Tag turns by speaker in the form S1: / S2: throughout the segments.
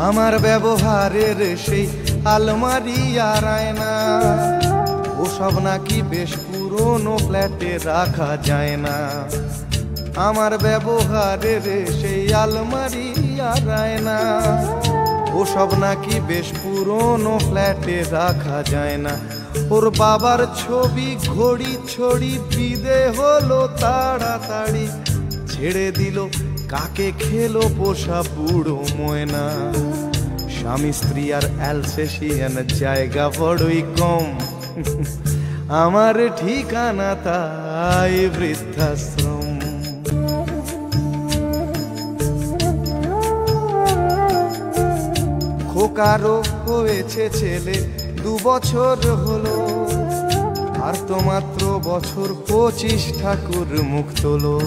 S1: আমার ব্যবহারের সেই আলমারি আর আয়না, ওসব নাকি বেশ পুরনো ফ্ল্যাটে রাখা যায় না। আমার ব্যবহারের সেই আলমারি আর আয়না, ওসব নাকি বেশ পুরনো ফ্ল্যাটে রাখা যায় না। ওর বাবার ছবি ঘড়ি ছড়ি বিদে হলো তাড়াতাড়ি, ছেড়ে দিল কাকে খেলো পোষা বুড়ো ময়না। স্বামী স্ত্রী আর অ্যালসেশিয়ান জায়গা বড়ই কম, আমার ঠিকানা তাই বৃদ্ধাশ্রম। খোকারও হয়েছে ছেলে 2 বছর হলো, আর তো মাত্র বছর 25 ঠাকুর মুখ তোলো।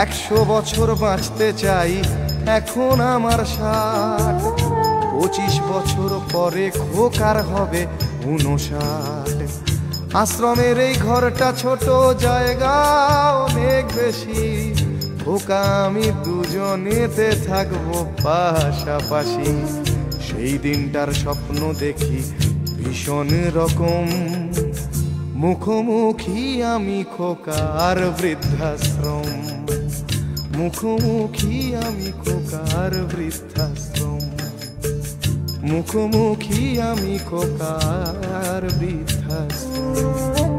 S1: 100 বছর বাঁচতে চাই এখন আমার 60, 25 বছর পরে খোকার হবে 59। আশ্রমের এই ঘরটা ছোট, জায়গা অনেক বেশি, খোকা আমি দুজনেতে থাকবো পাশাপাশি। সেই দিনটার স্বপ্ন দেখি ভীষণ রকম, মুখোমুখি আমি খোকার বৃদ্ধাশ্রম, মুখোমুখি আমি খোকার বৃদ্ধাশ্রম, মুখোমুখি আমি খোকার বৃদ্ধাশ্রম।